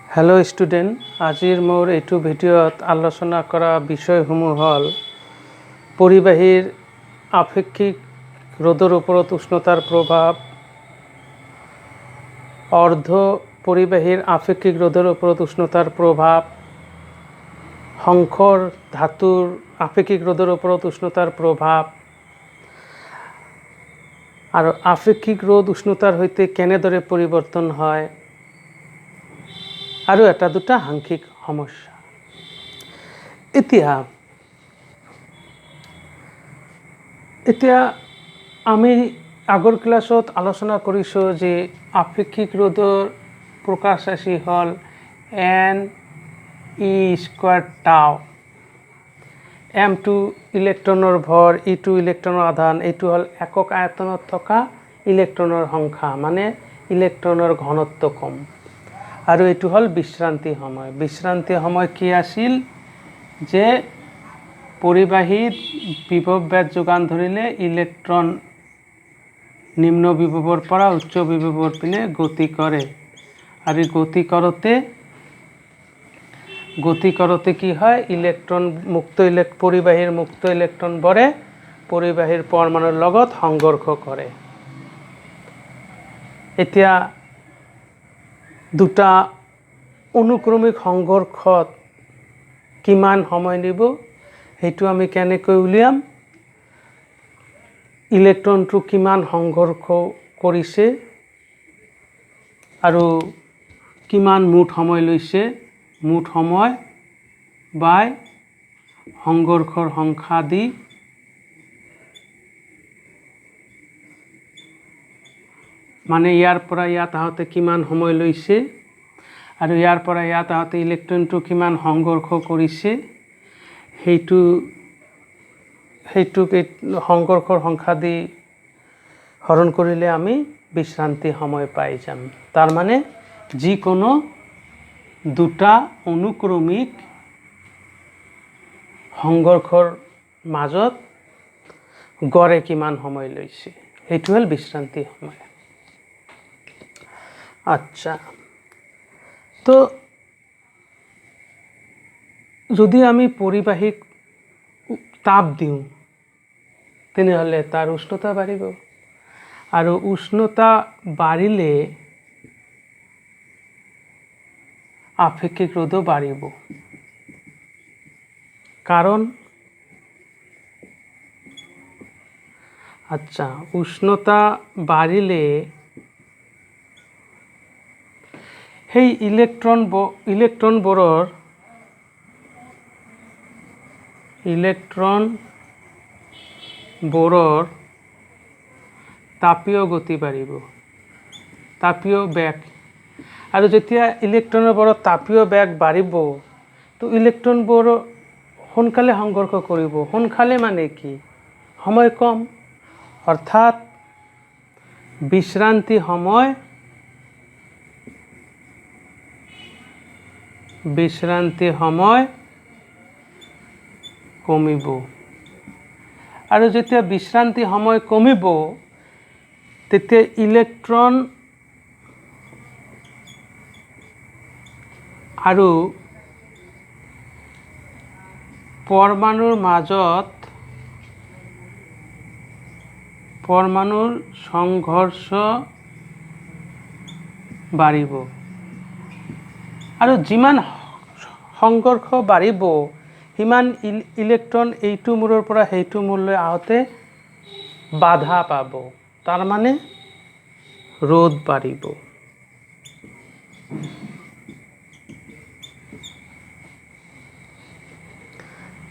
Hello student, आजिर मोर एटू भिडिओत आलोचना करा विषयসমূह हल परिबाहीर आपेक्षिक रोधर उपरत उष्णतार प्रभाव, अर्ध परिबाहीर आपेक्षिक रोधर उपरत उष्णतार प्रभाव, संकर धातुर आपेक्षिक रोधर उपरत उष्णतार प्रभाव और आपेक्षिक रोध उष्णतार हईते केनेदरे परिवर्तन हय और एटा दुटा आंशिक समस्या। এতিয়া আমি আগৰ ক্লাছত আলোচনা কৰিছোঁ যে আপেক্ষিক ৰোধৰ প্ৰকাশ ৰাশি হ'ল n e স্কয়াৰ টাউ। m2 ইলেক্ট্ৰনৰ ভৰ, e2 ইলেক্ট্ৰনৰ আধান, এইটো হ'ল একক আয়তনত থকা ইলেক্ট্ৰনৰ সংখ্যা, মানে ইলেক্ট্ৰনৰ ঘনত্ব কম। আৰু এইটো হ'ল বিশ্ৰান্তি সময়। বিশ্ৰান্তি সময় কি আছিল যে পৰিবাহীত বিভৱ বেদ যোগান ধৰিলে ইলেক্ট্ৰন নিম্ন বিভৱৰ পৰা উচ্চ বিভৱৰ পিনে গতি কৰে আৰু গতি কৰোঁতে কি হয়, ইলেক্ট্ৰন পৰিবাহীৰ মুক্ত ইলেক্ট্ৰনবোৰে পৰিবাহীৰ পৰমাণুৰ লগত সংঘৰ্ষ কৰে। এতিয়া দুটা অনুক্ৰমিক সংঘৰ্ষত কিমান সময় নিব সেইটো আমি কেনেকৈ উলিয়াম, ইলেক্ট্ৰনটো কিমান সংঘৰ্ষ কৰিছে আৰু কিমান মুঠ সময় লৈছে, মুঠ সময় বাই সংঘৰ্ষৰ সংখ্যা দি মানে ইয়াৰ পৰা ইয়াত আহোঁতে কিমান সময় লৈছে আৰু ইয়াৰ পৰা ইয়াত আহোঁতে ইলেক্ট্ৰনটো কিমান সংঘৰ্ষ কৰিছে সেইটোক সংঘৰ্ষৰ সংখ্যা দি হৰণ কৰিলে আমি বিশ্ৰান্তি সময় পাই যাম। তাৰ মানে যিকোনো দুটা অনুক্ৰমিক সংঘৰ্ষৰ মাজত গড়ে কিমান সময় লৈছে সেইটো হ'ল বিশ্ৰান্তি সময়। আচ্ছা, তো যদি আমি পৰিবাহীক তাপ দিওঁ তেনেহ'লে তাৰ উষ্ণতা বাঢ়িব আৰু উষ্ণতা বাঢ়িলে আপেক্ষিক ৰোধও বাঢ়িব। কাৰণ আচ্ছা, উষ্ণতা বাঢ়িলে সেই ইলেক্ট্ৰনবোৰৰ তাপীয় গতি বাঢ়িব, তাপীয় বেগ। আৰু যেতিয়া ইলেক্ট্ৰনবোৰৰ তাপীয় বেগ বাঢ়িব তো ইলেক্ট্ৰনবোৰ সোনকালে সংঘৰ্ষ কৰিব। সোনকালে মানে কি, সময় কম, অৰ্থাৎ বিশ্ৰান্তি সময় কমিব। আৰু যেতিয়া বিশ্ৰান্তি সময় কমিব তেতিয়া ইলেক্ট্ৰন আৰু পৰমাণুৰ মাজত পৰমাণুৰ সংঘৰ্ষ বাঢ়িব আৰু যিমান সংঘৰ্ষ বাঢ়িব সিমান ইলেক্ট্ৰন এইটো মূৰৰ পৰা সেইটো মূৰলৈ আহোঁতে বাধা পাব, তাৰ মানে ৰোধ বাঢ়িব।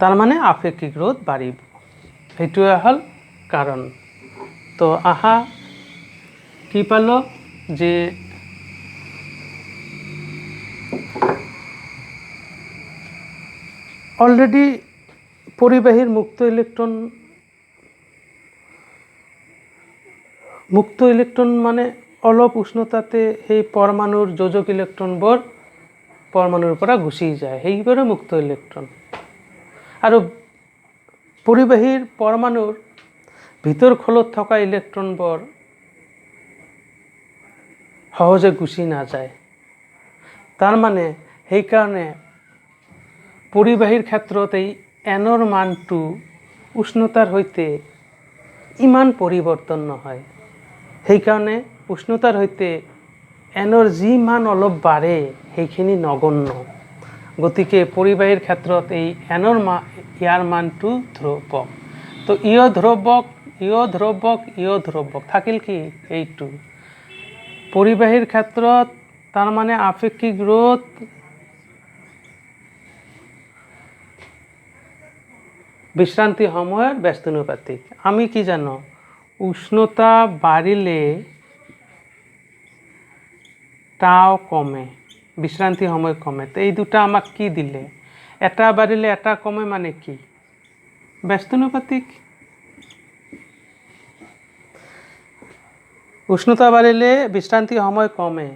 তাৰ মানে আপেক্ষিক ৰোধ বাঢ়িব, সেইটোৱে হ'ল কাৰণ। তো আহা কি পালো যে অলৰেডি পৰিবাহীৰ মুক্ত ইলেক্ট্ৰন মানে অলপ উষ্ণতাতে সেই পৰমাণুৰ যোজক ইলেক্ট্ৰনবোৰ পৰমাণুৰ পৰা গুচি যায়, সেইবোৰে মুক্ত ইলেক্ট্ৰন। আৰু পৰিবাহীৰ পৰমাণুৰ ভিতৰ খোলত থকা ইলেক্ট্ৰনবোৰ সহজে গুচি নাযায়, তাৰ মানে সেইকাৰণে পৰিবাহীৰ ক্ষেত্ৰত এই এনৰ মানটো উষ্ণতাৰ সৈতে ইমান পৰিৱৰ্তন নহয়। সেইকাৰণে উষ্ণতাৰ সৈতে এনৰ যি মান অলপ বাঢ়ে সেইখিনি নগণ্য। গতিকে পৰিবাহীৰ ক্ষেত্ৰত এই এনৰ ইয়াৰ মানটো ধ্ৰুৱক। তো ইয় ধ্ৰুৱক থাকিল কি এইটো। পৰিবাহীৰ ক্ষেত্ৰত তাৰমানে আপেক্ষিক ৰোধ বিশ্ৰান্তি সময়ৰ ব্যস্তানুপাতিক। আমি কি জানো, উষ্ণতা বাঢ়িলে টাও কমে, বিশ্ৰান্তি সময় কমে। তো এই দুটা আমাক কি দিলে, এটা বাঢ়িলে এটা কমে মানে কি, ব্যস্তানুপাতিক। উষ্ণতা বাঢ়িলে বিশ্ৰান্তি সময় কমে,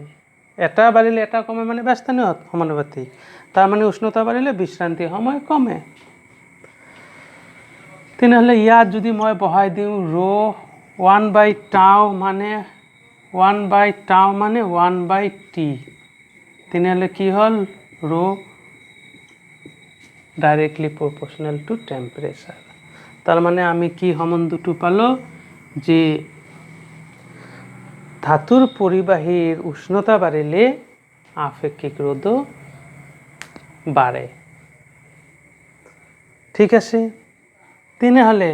এটা বাঢ়িলে এটা কমে মানে ব্যস্তানুপাতিক। তাৰ মানে উষ্ণতা বাঢ়িলে বিশ্ৰান্তি সময় কমে। তেনেহ'লে ইয়াত যদি মই বহাই দিওঁ rho 1/tau মানে 1/t, তেনেহ'লে কি হ'ল, rho directly proportional to temperature. তাৰ মানে আমি কি সম্বন্ধটো পালোঁ যে ধাতুৰ পৰিবাহীৰ উষ্ণতা বাঢ়িলে আপেক্ষিক ৰোধও বাঢ়ে। ঠিক আছে। তেনেহ'লে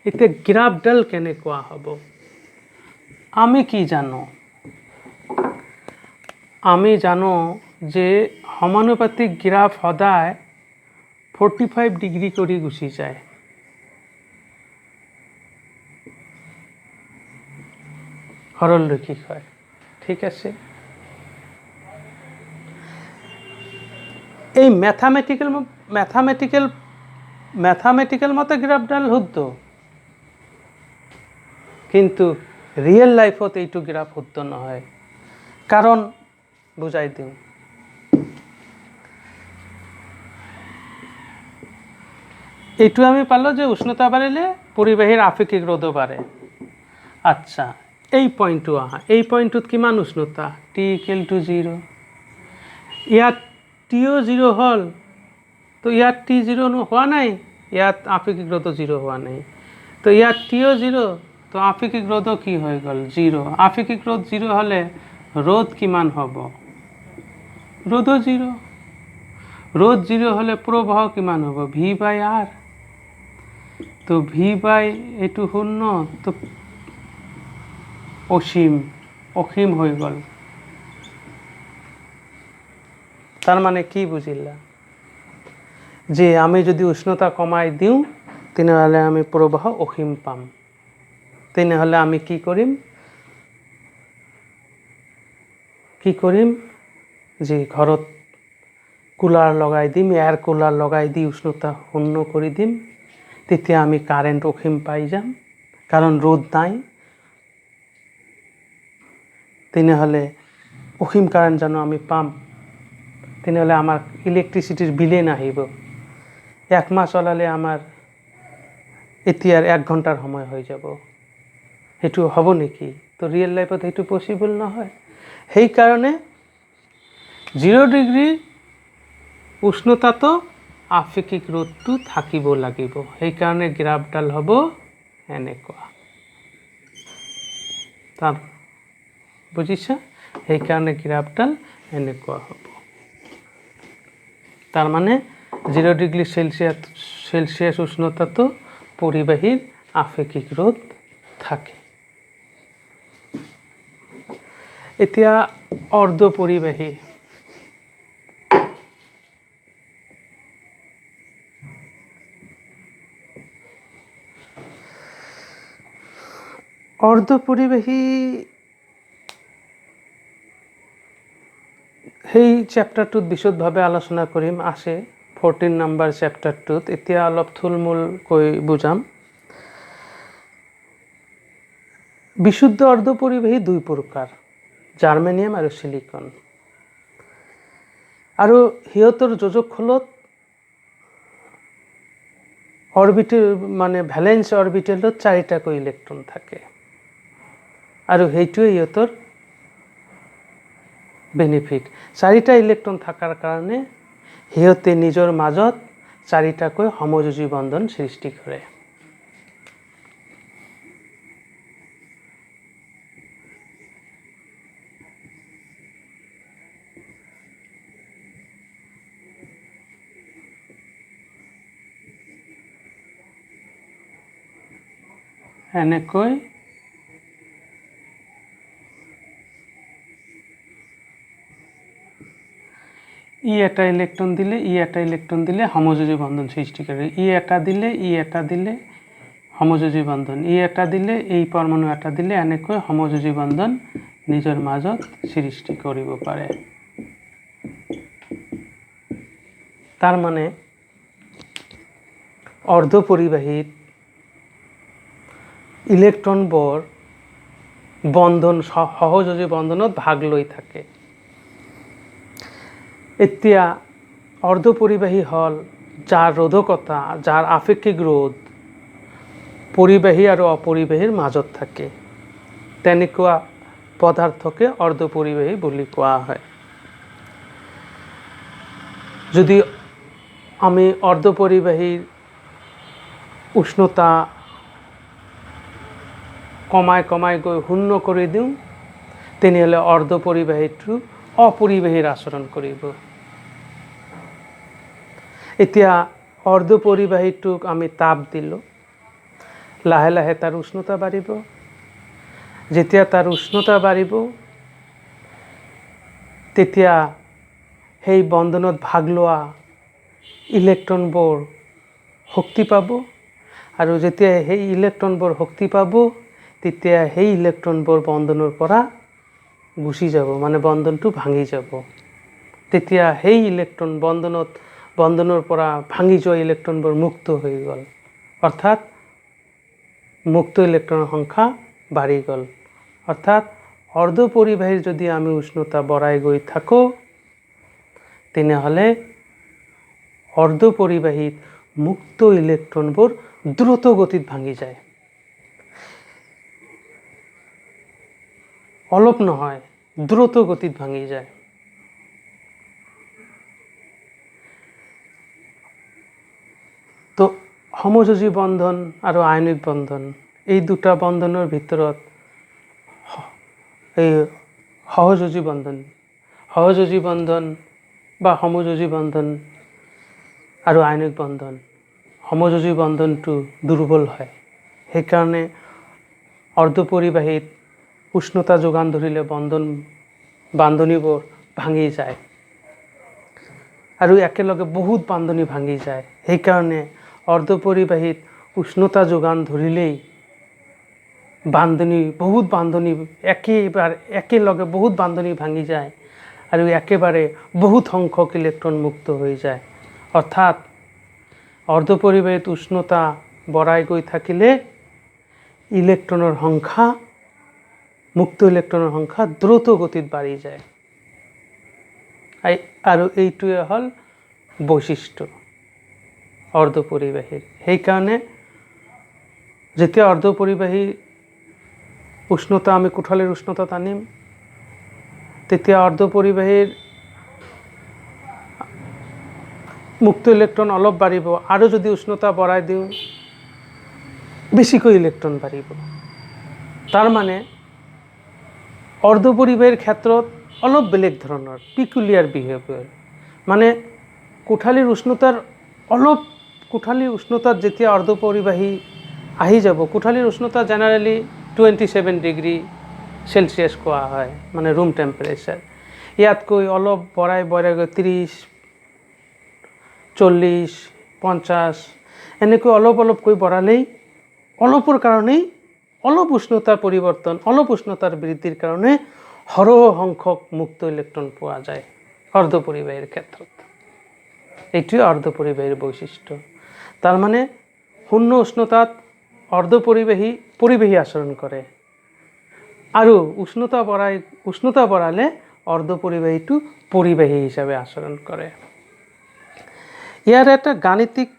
এতিয়া গ্ৰাফডাল কেনেকুৱা হ'ব? আমি কি জানো? আমি জানো যে সমানুপাতিক গ্ৰাফ সদায় 45 ডিগ্ৰী কৰি গুচি যায়। সৰলৰৈখিক হয়। ঠিক আছে। এই ম্যাথামেটিক্যাল মতে গ্ৰাফডাল শুদ্ধ, কিন্তু ৰিয়েল লাইফত এইটো গ্ৰাফ শুদ্ধ নহয়। কাৰণ বুজাই দিওঁ। এইটো আমি পালো যে উষ্ণতা বাঢ়িলে পৰিবাহীৰ আপেক্ষিক ৰোধও বাঢ়ে। আচ্ছা, এই পইণ্টটো আহা। এই পইণ্টটোত কিমান উষ্ণতা? T = 0। ইয়াত টিও 0 হ'ল, তো ইয়াত T 0 হোৱা নাই, ইয়াত আপেক্ষিক ৰোধও 0 হোৱা নাই। তো ইয়াত টিও 0, তো আপেক্ষিক ৰোধও কি হৈ গ'ল? 0। আপেক্ষিক ৰোধ 0 হ'লে রোধ কিমান হ'ব? রোধও 0। রোধ 0 হ'লে প্রবাহ কিমান হ'ব? V/R। তো এইটো 0, তো অসীম হৈ গ'ল। তার মানে কি বুঝিলা? যে আমি যদি উষ্ণতা কমাই দিওঁ তেনেহ'লে আমি প্রবাহ অসীম পাম। তেনেহ'লে আমি কি কৰিম যে ঘৰত কুলাৰ লগাই দিম, এয়াৰ কুলাৰ লগাই দি উষ্ণতা 0 কৰি দিম। তেতিয়া আমি কারেন্ট অসীম পাই যাম, কারণ রোধ নাই। তেনেহ'লে অসীম কারেন্ট জানো আমি পাম? তেনেহ'লে আমাৰ ইলেক্ট্ৰিচিটিৰ বিলে নাহিব। 1 মাহ চলালে আমাৰ এতিয়াৰ 1 ঘণ্টাৰ সময় হৈ যাব। সেইটো হ'ব নেকি? তো ৰিয়েল লাইফত সেইটো পচিবল নহয়। সেইকাৰণে 0 ডিগ্ৰী উষ্ণতাতো আপেক্ষিক ৰোধটো থাকিব লাগিব। সেইকাৰণে গ্ৰাফডাল হ'ব এনেকুৱা। তাৰ বুজিছা? সেইকাৰণে গ্ৰাফডাল এনেকুৱা হ'ব। তাৰ মানে 0 ডিগ্ৰি সেলসিয়াস উষ্ণতাতো পৰিবাহীৰ আপেক্ষিক ৰোধ থাকে। এতিয়া অৰ্ধ পৰিবাহী। অৰ্ধ পৰিবাহী সেই চেপ্টাৰটোত বিশদভাৱে আলোচনা কৰিম, আছে 14 নম্বৰ চেপ্টাৰটোত। এতিয়া অলপ থুলমূলকৈ বুজাম। বিশুদ্ধ অৰ্ধপৰিবাহী 2 প্ৰকাৰ, জাৰ্মেনিয়াম আৰু সিলিকন। আৰু সিহঁতৰ যোজকখলত অৰবিটেল মানে ভ্যালেন্স অৰবিটেলত 4টাকৈ ইলেক্ট্ৰন থাকে। আৰু সেইটোৱে সিহঁতৰ বেনিফিট। 4টা ইলেক্ট্ৰন থকাৰ কাৰণে সিহঁতে নিজৰ মাজত 4টাকৈ সমযোজী বন্ধন সৃষ্টি কৰে। এনেকৈ এটা ইলেক্ট্রন দিলে এটা ইলেক্ট্রন দিলে সমযোজী বন্ধন সৃষ্টি করে। এটা দিলে সমযোজী বন্ধন, এটা দিলে এই পরমাণু এটা দিলে এনেকৈ সমযোজী বন্ধন নিজৰ মাজত সৃষ্টি কৰিব পাৰে। তাৰ মানে অৰ্ধপৰিবাহীত ইলেক্ট্ৰনবোৰ বন্ধন সহযোজী বন্ধনত ভাগ লৈ থাকে। এতিয়া অৰ্ধপৰিবাহী হ'ল যাৰ ৰোধকতা, যাৰ আপেক্ষিক ৰোধ পৰিবাহী আৰু অপৰিবাহীৰ মাজত থাকে, তেনেকুৱা পদাৰ্থকে অৰ্ধপৰিবাহী বুলি কোৱা হয়। যদি আমি অৰ্ধপৰিবাহীৰ উষ্ণতা কমাই গৈ শূন্য কৰি দিওঁ, তেনেহ'লে অৰ্ধপৰিবাহীটো অপৰিবাহীৰ আচৰণ কৰিব। এতিয়া অৰ্ধপৰিবাহীটোক আমি তাপ দিলোঁ, লাহে লাহে তাৰ উষ্ণতা বাঢ়িব। যেতিয়া তাৰ উষ্ণতা বাঢ়িব, তেতিয়া সেই বন্ধনত ভাগ লোৱা ইলেক্ট্ৰনবোৰ শক্তি পাব, আৰু যেতিয়া সেই ইলেক্ট্ৰনবোৰ শক্তি পাব, তেতিয়া সেই ইলেক্ট্ৰনবোৰ বন্ধনৰ পৰা গুচি যাব, মানে বন্ধনটো ভাঙি যাব। তেতিয়া সেই ইলেক্ট্ৰন বন্ধনৰ পৰা ভাঙি যোৱা ইলেক্ট্ৰনবোৰ মুক্ত হৈ গ'ল, অৰ্থাৎ মুক্ত ইলেক্ট্ৰনৰ সংখ্যা বাঢ়ি গ'ল। অৰ্থাৎ অৰ্ধপৰিবাহীৰ যদি আমি উষ্ণতা বঢ়াই গৈ থাকোঁ, তেনেহ'লে অৰ্ধপৰিবাহীত মুক্ত ইলেক্ট্ৰনবোৰ দ্ৰুত গতিত ভাঙি যায়। অলপ নহয়, দ্ৰুত গতিত ভাঙি যায়। তো সমযোজী বন্ধন আৰু আয়নিক বন্ধন, এই দুটা বন্ধনৰ ভিতৰত এই সহযোজী বন্ধন বা সমযোজী বন্ধন আৰু আয়নিক বন্ধন, সমযোজী বন্ধনটো দুৰ্বল হয়। সেইকাৰণে অৰ্ধপৰিবাহীত উষ্ণতা যোগান ধৰিলে বান্ধনীবোৰ ভাঙি যায়, আৰু একেলগে বহুত বান্ধনী ভাঙি যায়। সেইকাৰণে অৰ্ধপৰিবাহীত উষ্ণতা যোগান ধৰিলেই বহুত বান্ধনী একেলগে বহুত বান্ধনী ভাঙি যায়, আৰু একেবাৰে বহুত সংখ্যক ইলেক্ট্ৰন মুক্ত হৈ যায়। অৰ্থাৎ অৰ্ধপৰিবাহীত উষ্ণতা বঢ়াই গৈ থাকিলে মুক্ত ইলেক্ট্ৰনৰ সংখ্যা দ্ৰুত গতিত বাঢ়ি যায়। আৰু এইটোৱে হ'ল বৈশিষ্ট্য অৰ্ধপৰিবাহীৰ। সেইকাৰণে যেতিয়া অৰ্ধপৰিবাহী উষ্ণতা আমি কোঠালীৰ উষ্ণতাত আনিম, তেতিয়া অৰ্ধপৰিবাহীৰ মুক্ত ইলেক্ট্ৰন অলপ বাঢ়িব, আৰু যদি উষ্ণতা বঢ়াই দিওঁ বেছিকৈ ইলেক্ট্ৰন বাঢ়িব। তাৰ মানে অৰ্ধপৰিবাহীৰ ক্ষেত্ৰত অলপ বেলেগ ধৰণৰ পিকুলিয়াৰ বিহেভিয়াৰ, মানে কোঠালীৰ উষ্ণতাত যেতিয়া অৰ্ধপৰিবাহী আহি যাব, কোঠালীৰ উষ্ণতা জেনেৰেলি 27 ডিগ্ৰী চেলচিয়াছ কোৱা হয়, মানে ৰুম টেম্পাৰেচাৰ। ইয়াতকৈ অলপ বঢ়াই গৈ 30, 40, 50 এনেকৈ অলপকৈ বঢ়ালেই অলপৰ কাৰণেই অলপ উষ্ণতাৰ বৃদ্ধিৰ কাৰণে সৰহ সংখ্যক মুক্ত ইলেক্ট্ৰন পোৱা যায় অৰ্ধপৰিবাহীৰ ক্ষেত্ৰত। এইটোৱে অৰ্ধপৰিবাহীৰ বৈশিষ্ট্য। তাৰ মানে শূন্য উষ্ণতাত পৰিবাহী আচৰণ কৰে, আৰু উষ্ণতা বঢ়ালে অৰ্ধপৰিবাহীটো পৰিবাহী হিচাপে আচৰণ কৰে। ইয়াৰ এটা গাণিতিক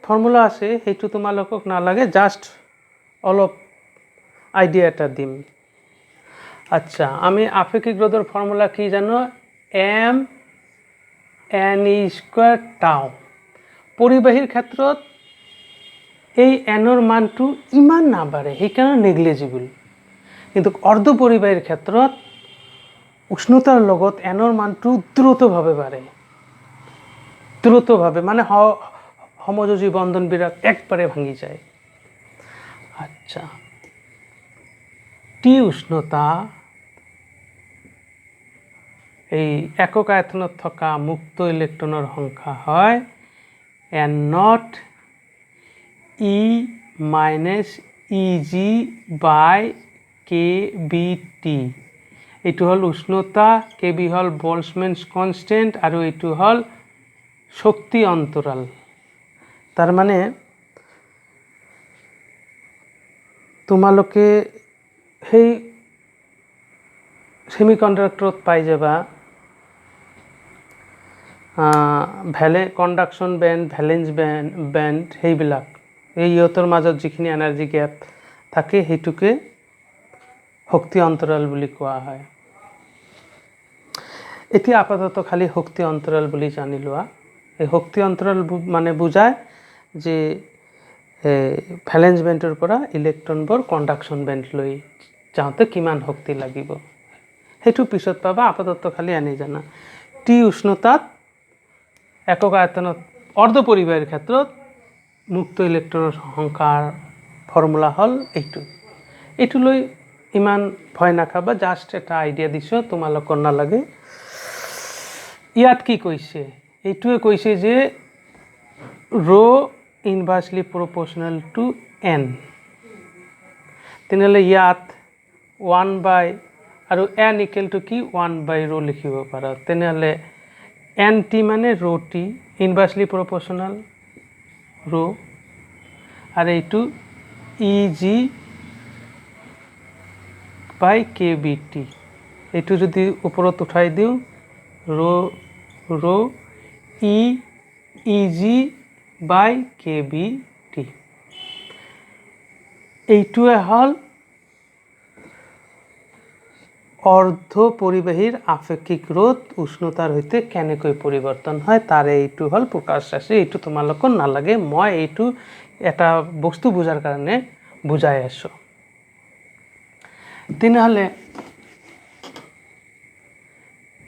ফৰ্মুলা আছে, সেইটো তোমালোকক নালাগে, জাষ্ট অলপ আইডিয়া এটা দিম। আচ্ছা, আমি আপেক্ষিক রোধের ফর্মুলা কি জানো? এম এন ই স্কোয়ার টাও। পরিবাহীর ক্ষেত্ৰত এই এনৰ মানটো ইমান নাবাঢ়ে, সেইকাৰণে নেগলিজিবল। কিন্তু অৰ্ধপৰিবাহীৰ ক্ষেত্ৰত উষ্ণতাৰ লগত এনৰ মানটো দ্ৰুতভাৱে বাঢ়ে, দ্ৰুতভাৱে, মানে সমযোজী বন্ধনবিলাক একবাৰে ভাঙি যায়। আচ্ছা, টি উষ্ণতা এই একক আয়তনত থকা মুক্ত ইলেক্ট্ৰনৰ সংখ্যা হয় N naught E minus E G by K B T. এইটো হ'ল উষ্ণতা, কে বি হ'ল বলছমেন্স কনষ্টেণ্ট, আৰু এইটো হ'ল শক্তি অন্তৰাল। তাৰ মানে তোমালোকে সেই সেমিকণ্ডাক্টৰত পাই যাবা কণ্ডাকশ্যন বেণ্ড, ভেলেন্স বেণ্ড, সেইবিলাক এই ইহঁতৰ মাজত যিখিনি এনাৰ্জি গেপ থাকে সেইটোকে শক্তি অন্তৰাল বুলি কোৱা হয়। এতিয়া আপাতত খালি শক্তি অন্তৰাল বুলি জানি লোৱা। এই শক্তি অন্তৰাল মানে বুজায় যে ভেলেন্স বেণ্ডৰ পৰা ইলেক্ট্ৰনবোৰ কণ্ডাকশ্যন বেণ্ডলৈ যাওঁতে কিমান শক্তি লাগিব, সেইটো পিছত পাবা। আপাতত খালি আনি জানা টি উষ্ণতাত একক আয়তনত অৰ্ধপৰিবাহীৰ ক্ষেত্ৰত মুক্ত ইলেক্ট্ৰনৰ সংখ্যাৰ ফৰ্মুলা হ'ল এইটো। এইটো লৈ ইমান ভয় নাখাবা, জাষ্ট এটা আইডিয়া দিছোঁ, তোমালোকৰ নালাগে। ইয়াত কি কৈছে? এইটোৱে কৈছে যে ৰ ইনভাৰ্চলি প্ৰপৰ্চনেল টু এন। তেনেহ'লে ইয়াত 1 বাই আৰু এন ইকুৱেল টু কি 1 বাই ৰ লিখিব পাৰা। তেনেহ'লে এন টি মানে ৰ টি, ইনভাৰ্চলি প্ৰপৰ্চনেল ৰ, আৰু এইটো ই G by K B T. এইটো যদি ওপৰত উঠাই দিওঁ ৰ ই G by K B T. এইটোৱে হ'ল অৰ্ধপৰিবাহীৰ আপেক্ষিক ৰোধ উষ্ণতাৰ সৈতে কেনেকৈ পৰিৱৰ্তন হয় তাৰে এইটো হ'ল প্ৰকাশ ৰাশি। এইটো তোমালোকৰ নালাগে, মই এইটো এটা বস্তু বুজাৰ কাৰণে বুজাই আছোঁ। তেনেহ'লে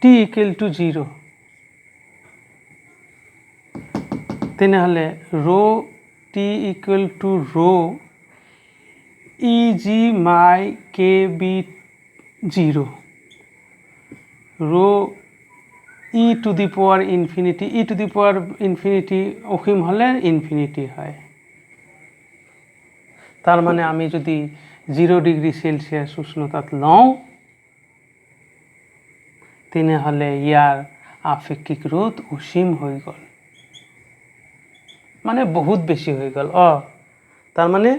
টি ইকুৱেল টু 0, তেনেহ'লে ৰ টি ইকুৱেল টু ৰ ই জি মাই কে বি 0, ৰ e to the power infinity, e to the power infinity অসীম হ'লে ইনফিনিটি হয়। তাৰ মানে আমি যদি 0 ডিগ্ৰী চেলচিয়াছ উষ্ণতাত লওঁ তেনেহ'লে ইয়াৰ আপেক্ষিক ৰোধ অসীম হৈ গ'ল, মানে বহুত বেছি হৈ গ'ল। তাৰ মানে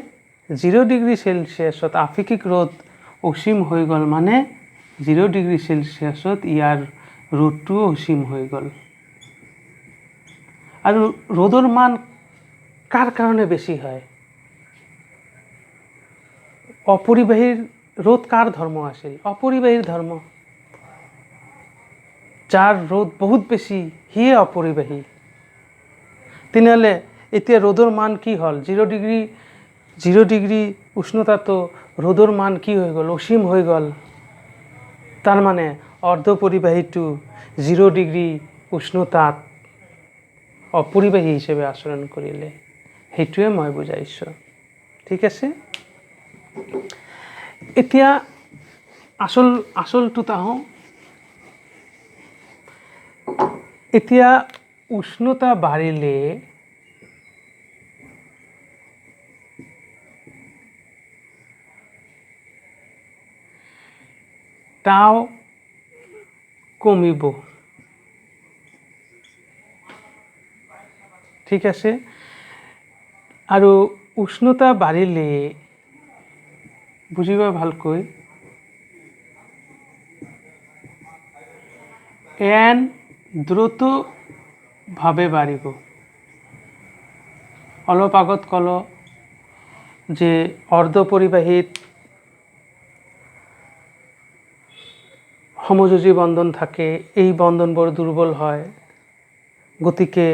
0 ডিগ্ৰী চেলচিয়াছত আপেক্ষিক ৰোধ অসীম হৈ গ'ল, মানে 0 ডিগ্ৰী চেলচিয়াছত ইয়াৰ ৰোধটোও অসীম হৈ গ'ল। আৰু ৰোধৰ মান কাৰ কাৰণে বেছি হয়? অপৰিবাহীৰ ৰোধ কাৰ ধৰ্ম আছিল? অপৰিবাহীৰ ধৰ্ম। যাৰ ৰোধ বহুত বেছি সিয়ে অপৰিবাহী। তেনেহ'লে এতিয়া ৰোধৰ মান কি হ'ল? 0 ডিগ্ৰী উষ্ণতাটো ৰোধৰ মান কি হৈ গ'ল? অসীম হৈ গ'ল। তাৰ মানে অৰ্ধপৰিবাহীটো 0 ডিগ্ৰী উষ্ণতাত অপৰিবাহী হিচাপে আচৰণ কৰিলে, সেইটোৱে মই বুজাইছোঁ। ঠিক আছে, এতিয়া আচলটোত আহোঁ। এতিয়া উষ্ণতা বাঢ়িলে টাও কমিব। ঠিক আছে, আৰু উষ্ণতা বাঢ়িলে বুজিবা ভালকৈ, এন দ্ৰুতভাৱে বাঢ়িব। অলপ আগত ক'লো যে অৰ্ধপৰিবাহীত সমযোজী বন্ধন থাকে, এই বন্ধনবোৰ দুৰ্বল হয়। গতিকে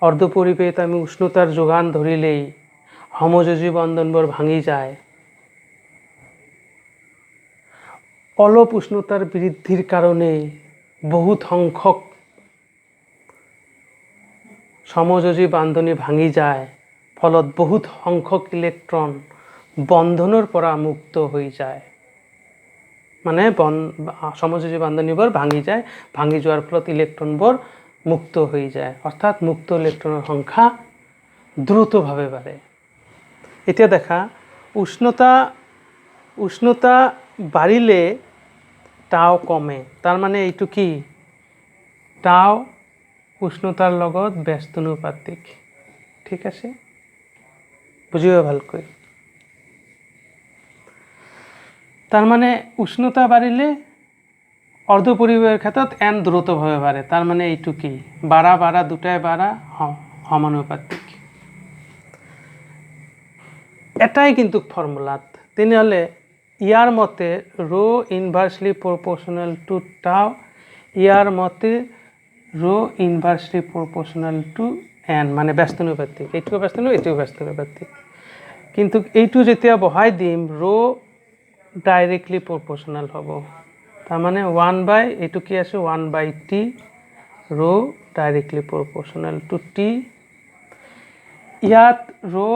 অৰ্ধপৰিবেশত আমি উষ্ণতাৰ যোগান ধৰিলেই সমযোজী বন্ধনবোৰ ভাঙি যায়। অলপ উষ্ণতাৰ বৃদ্ধিৰ কাৰণে বহুত সংখ্যক সমযোজী বান্ধনী ভাঙি যায়, ফলত বহুত সংখ্যক ইলেক্ট্ৰন বন্ধনৰ পৰা মুক্ত হৈ যায়। মানে সমযোজী বান্ধনীবোৰ ভাঙি যায়, ভাঙি যোৱাৰ ফলত ইলেক্ট্ৰনবোৰ মুক্ত হৈ যায়, অৰ্থাৎ মুক্ত ইলেক্ট্ৰনৰ সংখ্যা দ্ৰুতভাৱে বাঢ়ে। এতিয়া দেখা, উষ্ণতা বাঢ়িলে টাও কমে। তাৰ মানে এইটো কি? টাও উষ্ণতাৰ লগত ব্যস্তানুপাতিক। ঠিক আছে, বুজিব ভালকৈ। তাৰ মানে উষ্ণতা বাঢ়িলে অৰ্ধপৰিবাহীৰ ক্ষেত্ৰত n দ্ৰুতভাৱে বাঢ়ে। তাৰ মানে এইটো কি? বাঢ়া দুটাই বাঢ়া সমানুপাতিক। এটাই কিন্তু ফৰ্মুলাত। তেনেহ'লে ইয়াৰ মতে rho ইনভাৰ্সলি প্ৰপোৰ্শনেল টু টাও, ইয়াৰ মতে rho ইনভাৰ্সলি প্ৰপোৰ্শনেল টু n, মানে ব্যস্তানুপাতিক। এইটোও ব্যস্তানুপাতিক, এইটোও ব্যস্তানুপাতিক। কিন্তু এইটো যেতিয়া বহাই দিম rho ডাইৰেক্টলি প্ৰপোৰ্শনেল হ'ব। তাৰমানে 1/, এইটো কি আছে 1/t, rho directly proportional to t। ইয়াত rho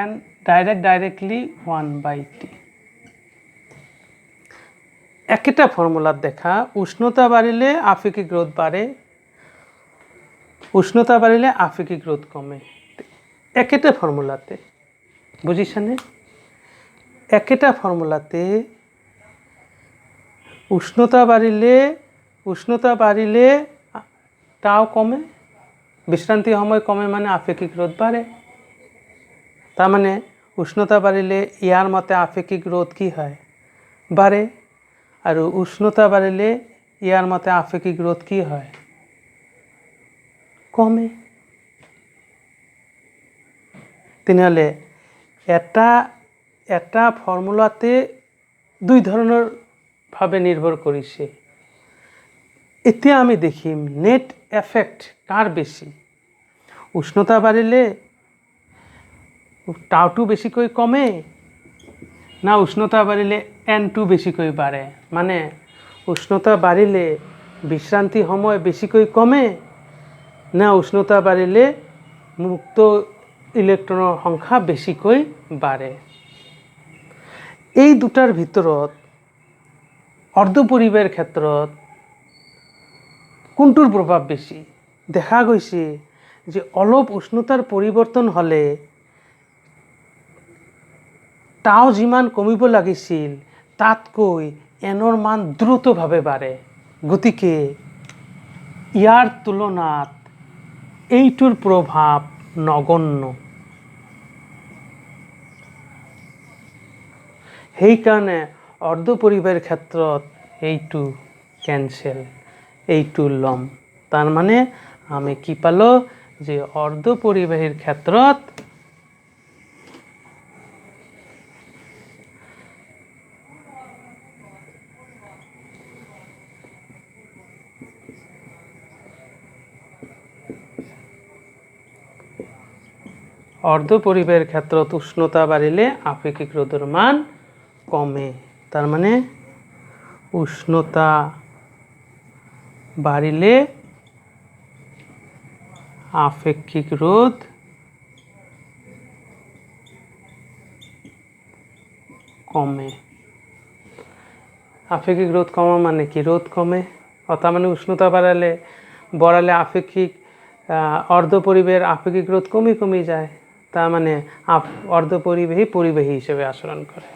n ডাইৰেক্টলি 1/t। একেটা ফৰ্মুলাত দেখা, উষ্ণতা বাঢ়িলে আপেক্ষিক ৰ'দ বাঢ়ে, উষ্ণতা বাঢ়িলে আপেক্ষিক ৰ'দ কমে। একেটা ফৰ্মুলাতে, বুজিছানে? একেটা ফৰ্মুলাতে উষ্ণতা বাঢ়িলে টাও কমে, বিশ্ৰান্তি সময় কমে, মানে আপেক্ষিক ৰ'দ বাঢ়ে। তাৰমানে উষ্ণতা বাঢ়িলে ইয়াৰ মতে আপেক্ষিক ৰ'দ কি হয়? বাঢ়ে। আৰু উষ্ণতা বাঢ়িলে ইয়াৰ মতে আপেক্ষিক ৰ'দ কি হয়? কমে। তেনেহ'লে এটা ফৰ্মুলাতে দুই ধৰণৰ ভাৱে নিৰ্ভৰ কৰিছে। এতিয়া আমি দেখিম নেট এফেক্ট কাৰ বেছি? উষ্ণতা বাঢ়িলে টাওটো বেছিকৈ কমে, না উষ্ণতা বাঢ়িলে nটো বেছিকৈ বাঢ়ে? মানে উষ্ণতা বাঢ়িলে বিশ্ৰান্তি সময় বেছিকৈ কমে, না উষ্ণতা বাঢ়িলে মুক্ত ইলেক্ট্ৰনৰ সংখ্যা বেছিকৈ বাঢ়ে? এই দুটাৰ ভিতৰত অৰ্ধপৰিবাহীৰ ক্ষেত্ৰত কোনটোৰ প্ৰভাৱ বেছি? দেখা গৈছে যে অলপ উষ্ণতাৰ পৰিৱৰ্তন হ'লে টাও যিমান কমিব লাগিছিল তাতকৈ এনৰ মান দ্ৰুতভাৱে বাঢ়ে। গতিকে ইয়াৰ তুলনাত এইটোৰ প্ৰভাৱ নগণ্য। সেইকাৰণে অৰ্ধপৰিবাহীৰ ক্ষেত্ৰত এইটো কেঞ্চেল, এইটো ল'ম। তাৰমানে আমি কি পালোঁ? যে অৰ্ধপৰিবাহীৰ ক্ষেত্ৰত উষ্ণতা বাঢ়িলে আপেক্ষিক ৰ'দৰ মান কমে। তার মানে উষ্ণতা বাড়িলে আপেক্ষিক রোধ কমে। আপেক্ষিক রোধ কমা মানে কি? রোধ কমে, অর্থাৎ মানে উষ্ণতা বাড়ালে আপেক্ষিক অর্ধপরিবাহীর আপেক্ষিক রোধ কমে যায়। তার মানে অর্ধপরিবাহী পরিবাহী হিসেবে আচরণ করে।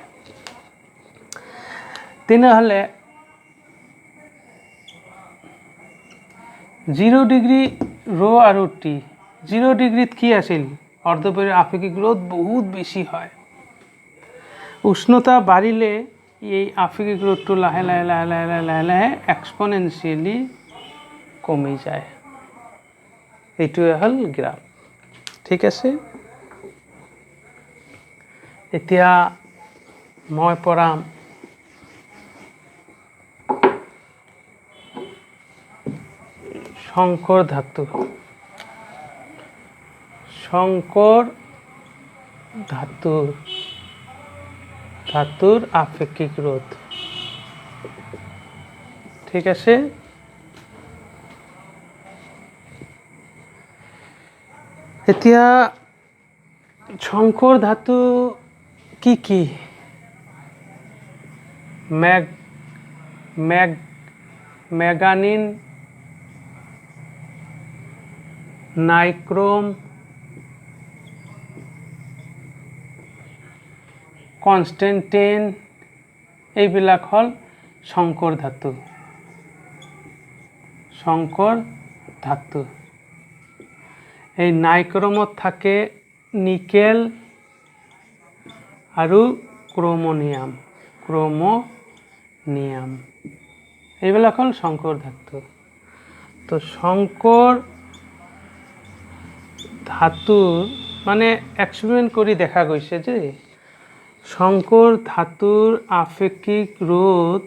তেনেহলে 0 ডিগ্ৰী ৰো আৰু টি, 0 ডিগ্ৰীত কি আছিল? অৰ্ধপৰিবাহীৰ আপেক্ষিক ৰোধ বহুত বেছি হয়। উষ্ণতা বাড়িলে এই আপেক্ষিক ৰোধটো লাহে লাহে এক্সপনেনশিয়েলি কমি যায়। এইটোৱে হ'ল গ্ৰাফ। ঠিক আছে, এতিয়া মই পঢ়াম সংকর ধাতু, সংকর ধাতুর আপেক্ষিক রোধ। ঠিক আছে, এতিয়া সংকর ধাতু কি কি? ম্যাঙ্গানিজ, নাইক্রোম, কনষ্টেণ্টিন, এইবিলাক হ'ল সংকৰ ধাতু। সংকৰ ধাতু, এই নাইক্ৰমত থাকে নিকেল আৰু ক্ৰোমনিয়াম। এইবিলাক হ'ল সংকৰ ধাতু। তো সংকৰ ধাতু মানে এক্সপেৰিমেণ্ট কৰি দেখা গৈছে যে সংকৰ ধাতুৰ আপেক্ষিক ৰোধ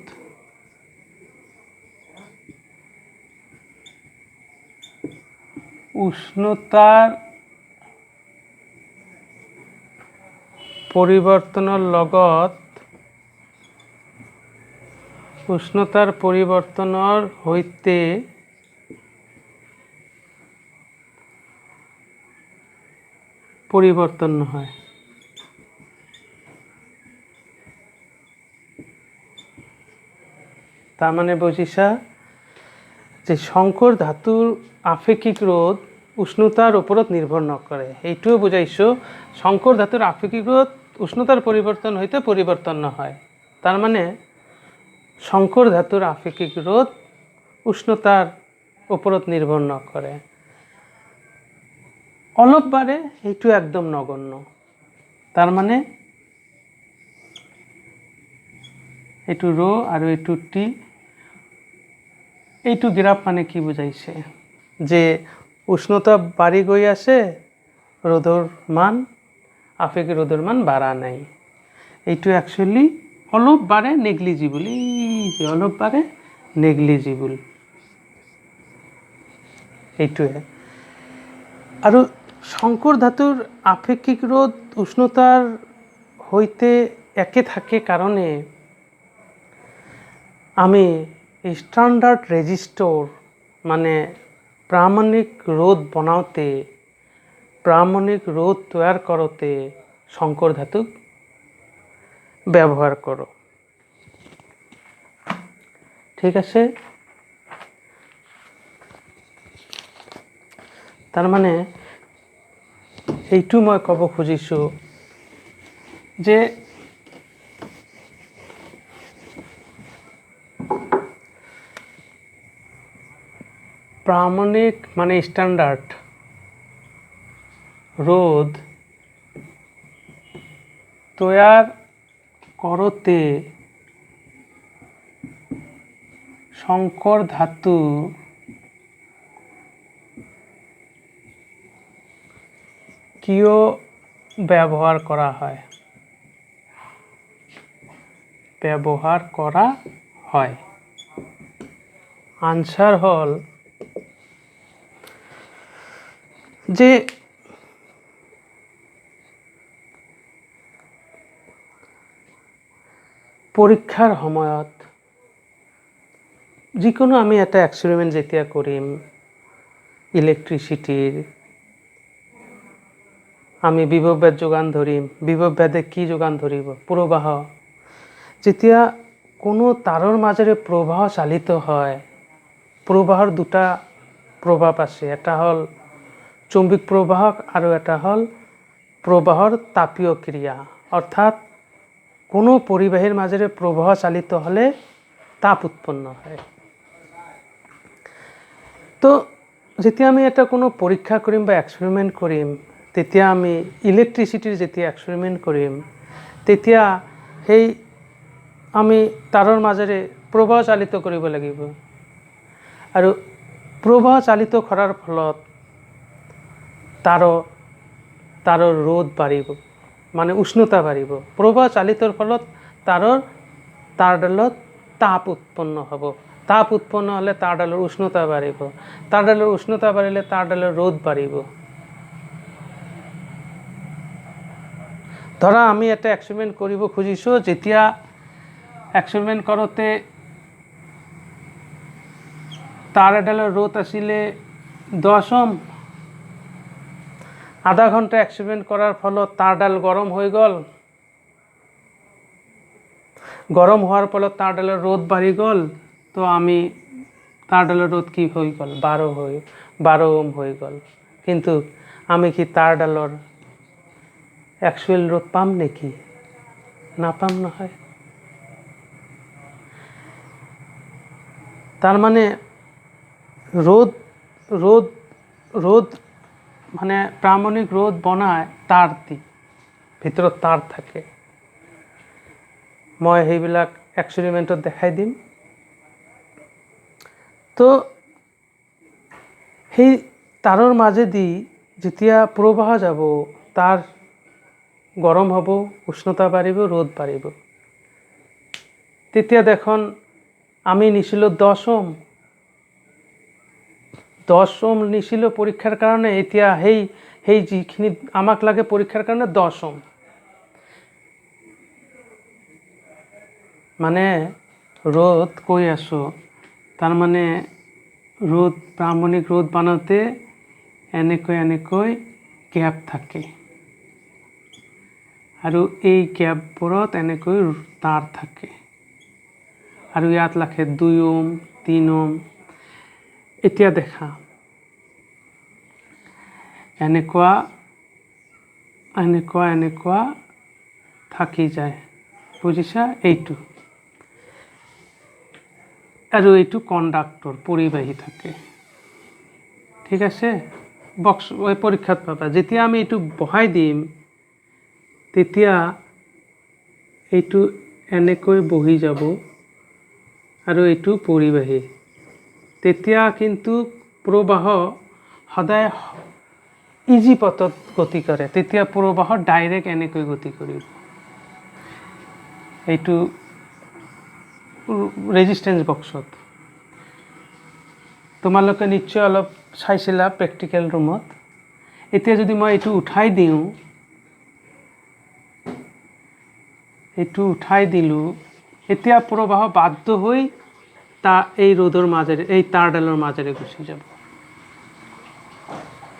উষ্ণতাৰ পৰিৱৰ্তনৰ সৈতে পৰিৱৰ্তন নহয়। তাৰ মানে বুঝিছা যে সংকৰ ধাতুৰ আপেক্ষিক ৰোধ উষ্ণতাৰ ওপৰত নিৰ্ভৰ নকৰে। এইটোও বুঝাইছো সংকৰ ধাতুৰ আপেক্ষিক ৰোধ উষ্ণতাৰ পৰিবৰ্তন হইতে পৰিবৰ্তন নহয়। তাৰ মানে সংকৰ ধাতুৰ আপেক্ষিক ৰোধ উষ্ণতাৰ ওপৰত নিৰ্ভৰ নকৰে। অলপ বাড়ে, এইটো একদম নগণ্য। তার মানে এইটো রো আর এইটো টি, এইটো গ্রাফ মানে কি বুঝাইছে যে উষ্ণতা বাড়ি গই আছে, রোধর মান আপেক্ষিক রোধর মান বাড়া নাই। এইটো অ্যাকচুয়ালি অলপ বাড়ে নেগলিজিবল, এই যে অলপ বাড়ে নেগলিজিবল, এইটোৱে। আৰু সংকৰ ধাতুৰ আপেক্ষিক ৰোধ উষ্ণতাৰ হইতে একে থাকে কাৰণে আমি স্ট্যান্ডাৰ্ড ৰেজিস্টৰ মানে প্ৰামাণিক ৰোধ বনাওতে, প্ৰামাণিক ৰোধ তৈয়াৰ কৰতে সংকৰ ধাতু ব্যবহার করো। ঠিক আছে, তার মানে এইটো মই ক'ব খুজিছো যে প্রামাণিক মানে স্ট্যান্ডার্ড রোধ তৈয়ার করতে সংকৰ ধাতু কিয় ব্যবহাৰ কৰা হয়? আনসাৰ হল যে পৰীক্ষাৰ সময়ত যিকোনো আমি এটা এক্সপেৰিমেন্ট যেতিয়া কৰিম ইলেক্ট্ৰিসিটিৰ, আমি বিভবভেদ যোগান ধৰিম। বিভবভেদে কি যোগান ধৰিব? প্ৰবাহ। যেতিয়া কোনো তাৰৰ মাজেৰে প্ৰবাহ চালিত হয়, প্ৰবাহৰ দুটা প্ৰভাব আছে, এটা হল চুম্বক প্ৰবাহ আৰু এটা হল প্ৰবাহৰ তাপীয় ক্ৰিয়া। অৰ্থাৎ কোনো পৰিবাহীৰ মাজেৰে প্রবাহ চালিত হলে তাপ উৎপন্ন হয়। তো যেতিয়া আমি এটা কোনো পরীক্ষা কৰিম বা এক্সপেৰিমেন্ট কৰিম, তেতিয়া আমি ইলেক্ট্ৰিসিটিৰ যেতিয়া এক্সপেৰিমেন্ট কৰিম, তেতিয়া সেই আমি তাৰৰ মাজেৰে প্ৰবাহ চালিত কৰিব লাগিব। আৰু প্ৰবাহ চালিত কৰাৰ ফলত তাৰৰ ৰোধ বাড়িব, মানে উষ্ণতা বাড়িব। প্ৰবাহ চালিতৰ ফলত তাৰডালত তাপ উৎপন্ন হ'ব। তাপ উৎপন্ন হলে তাৰ ডালৰ উষ্ণতা বাঢ়িব, তাৰ ডালৰ উষ্ণতা বাঢ়িলে তাৰ ডালৰ ৰোধ বাঢ়িব। ধৰা আমি এটা এক্সপেৰিমেণ্ট কৰিব খুজিছোঁ, যেতিয়া এক্সপেৰিমেণ্ট কৰোঁতে তাৰ ডালৰ রোধ আছিলে 10 ওহম। আধা ঘন্টা এক্সপেরিমেন্ট করার ফলত তার ডাল গরম হয়ে গেল, গরম হওয়ার ফলত তার ডালের রোধ বাড়ি গেল, তো আমি তার ডালের রোধ কি হয়ে গেল 12 ওহম হয়ে গেল। কিন্তু আমি কি তার ডালর অ্যাকচুয়াল রোধ পাম নাকি? না পাম না হয়। তার মানে রোধ রোধ রোধ মানে প্ৰামাণিক ৰোধ বনায় তাৰ দি, ভিতৰত তাৰ থাকে। মই সেইবিলাক এক্সপেৰিমেণ্টত দেখাই দিম। তো সেই তাৰৰ মাজেদি যেতিয়া প্ৰবাহ যাব, তার গরম হব, উষ্ণতা বাড়িব, রোধ বাড়িব। তেতিয়া দেখোন আমি নিছিল 10 ওহম, 10 ওহম নিছিল পরীক্ষার কারণে। এতিয়া সেই যিখিনি আমাক লাগে পরীক্ষার কারণে 10 ওহম। মানে রোধ কৈ আছো, তার মানে রোধ প্ৰামাণিক ৰোধ বানাতে এনেকৈ গ্যাপ থাকে, আৰু এই গ্যাপবোৰত এনেকৈ তাৰ থাকে। আৰু ইয়াত লাখে 2 ওহম 3 ওহম। এতিয়া দেখা এনেকুৱা থাকি যায়, বুজিছা? এইটো আৰু এইটো কণ্ডাক্টৰ পৰিবাহী থাকে, ঠিক আছে? বক্স পৰীক্ষাত পাবা। যেতিয়া আমি এইটো বহাই দিম, তেতিয়া এইটো এনেকৈ বহি যাব, আৰু এইটো পৰিবাহী। তেতিয়া কিন্তু প্ৰবাহ সদায় ইজি পথত গতি কৰে। তেতিয়া প্ৰবাহ ডাইৰেক্ট এনেকৈ গতি কৰিব। এইটো ৰেজিষ্টেন্স বক্সত তোমালোকে নিশ্চয় অলপ চাইছিলা প্ৰেক্টিকেল ৰুমত। এতিয়া যদি মই এইটো উঠাই দিওঁ, এইটো উঠাই দিলোঁ, এতিয়া প্ৰবাহ বাধ্য হৈ এই ৰোধৰ মাজেৰে, এই তাৰডালৰ মাজেৰে গুচি যাব,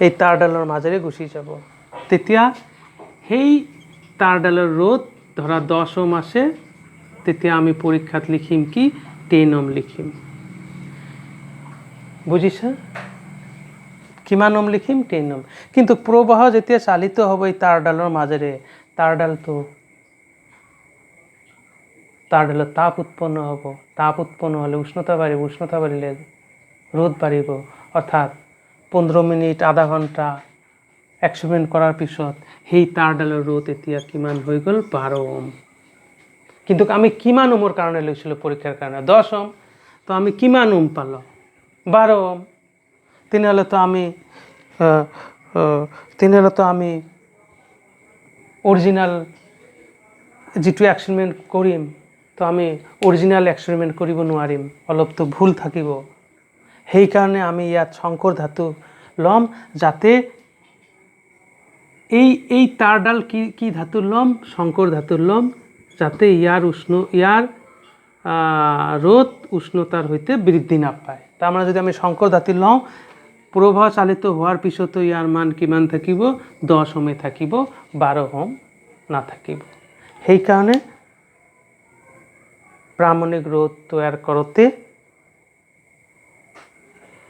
এই তাৰডালৰ মাজেৰে গুচি যাব। তেতিয়া সেই তাৰডালৰ ৰোধ ধৰা 10 ওহম আছে, তেতিয়া আমি পৰীক্ষাত লিখিম কি 10 ওহম লিখিম। বুজিছা? কিমান ওহম লিখিম? 10 ওহম। কিন্তু প্রবাহ যেতিয়া চালিত হ'ব এই তাৰডালৰ মাজেৰে, তারডালত তাপ উৎপন্ন হ'ব। তাপ উৎপন্ন হলে উষ্ণতা বাড়িব, উষ্ণতা বাড়িলে রোধ বাড়িব। অর্থাৎ 15 মিনিট আধা ঘন্টা এক্সপেরিমেন্ট করার পিছত সেই তাৰডালৰ রোধ এতিয়া কিমান হৈ গ'ল? 12 ওহম। কিন্তু আমি কিমান ওহমৰ কাৰণে লৈছিলোঁ পৰীক্ষাৰ কাৰণে? 10 ওহম। তো আমি কিমান ওহম পালো? 12 ওহম। তেনেহ'লে তো আমি অৰিজিনাল যিটো এক্সপেৰিমেন্ট কৰিম, তো আমি অৰিজিনাল এক্সপেৰিমেন্ট কৰিব নোৱাৰিম, অলপতো ভুল থাকিব। সেইকাৰণে আমি ইয়াত শংকৰ ধাতু ল'ম, যাতে এই তাৰডাল কি ধাতুৰ ল'ম? শংকৰ ধাতুৰ ল'ম, যাতে ইয়াৰ ৰোধ উষ্ণতাৰ সৈতে বৃদ্ধি নাপায়। তাৰ মানে যদি আমি শংকৰ ধাতু লওঁ, প্ৰবাহ চালিত হওয়াৰ পিছতো ইয়াৰ মান কিমান থাকিব? 10 ওহমে থাকিব, 12 ওহম নাথাকিব। সেইকাৰণে প্ৰামাণিক ৰোধ তৈয়াৰ কৰোঁতে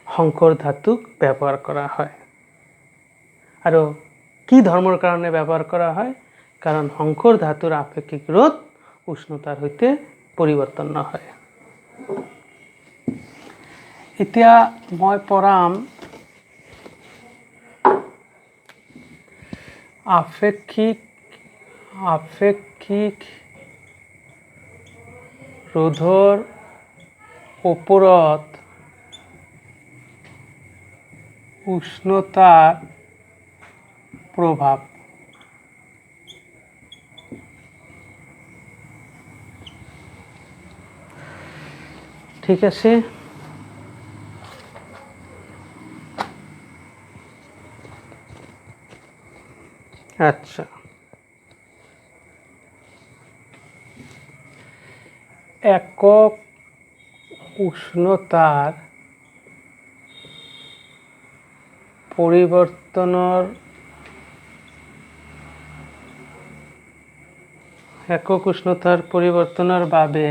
শংকৰ ধাতুক ব্যৱহাৰ কৰা হয়। আৰু কি ধৰ্মৰ কাৰণে ব্যৱহাৰ কৰা হয়? কাৰণ শংকৰ ধাতুৰ আপেক্ষিক ৰোধ উষ্ণতাৰ সৈতে পৰিৱৰ্তন নহয়। এতিয়া মই পঢ়াম আপেক্ষিক ৰোধৰ ওপৰত উষ্ণতাৰ প্ৰভাব। ঠিক আছে। আচ্ছা, একক উষ্ণতাৰ পৰিৱৰ্তনৰ বাবে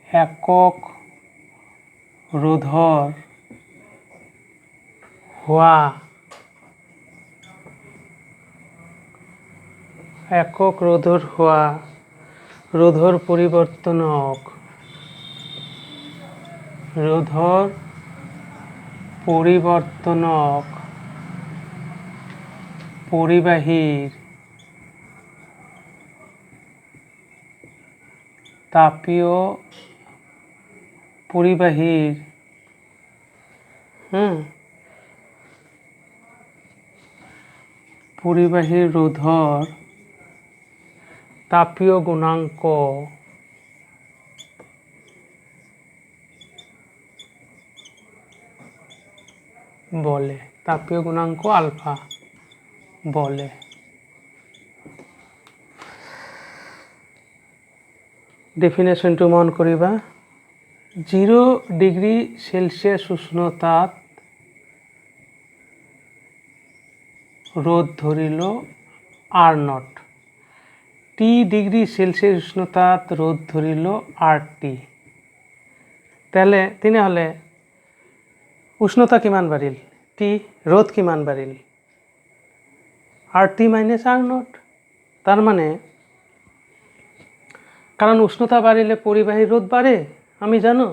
একক ৰোধৰ হোৱা ৰোধৰ পৰিৱৰ্তনক পৰিবাহীৰ তাপীয় ৰোধৰ তাপীয় গুণাঙ্ক বলে, তাপীয় গুণাঙ্ক আলফা বলে। ডেফিনেশ্যনটো মন কৰিবা। 0 ডিগ্ৰী সেলসিয়াছ উষ্ণতাত রোধ ধরিল R0, T ডিগ্রি সেলসিয়াস উষ্ণতাত রোধ ধরিল RT। তেনেহলে উষ্ণতা কিমান বাঢ়িল? T, রোধ কিমান বাঢ়িল? RT minus R0। তার মানে কারণ উষ্ণতা বাড়িলে পরিবাহী রোধ বাড়ে, আমি জানো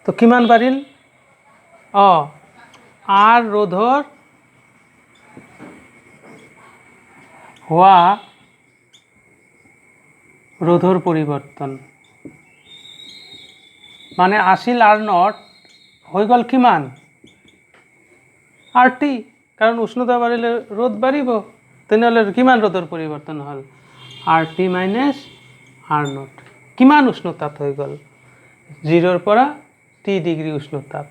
তো কিমান বাড়িল? আর রোধর পরিবর্তন মানে আসিল R0 হয়ে গেল কিমান? RT, কারণ উষ্ণতা বাড়িলে রোধ বাড়িব, তেনেহলে কিমান রোধর পরিবর্তন হল? RT minus R0। কিমান উষ্ণতাত হয়ে গেল? 0 পৰা T ডিগ্রি উষ্ণতাত।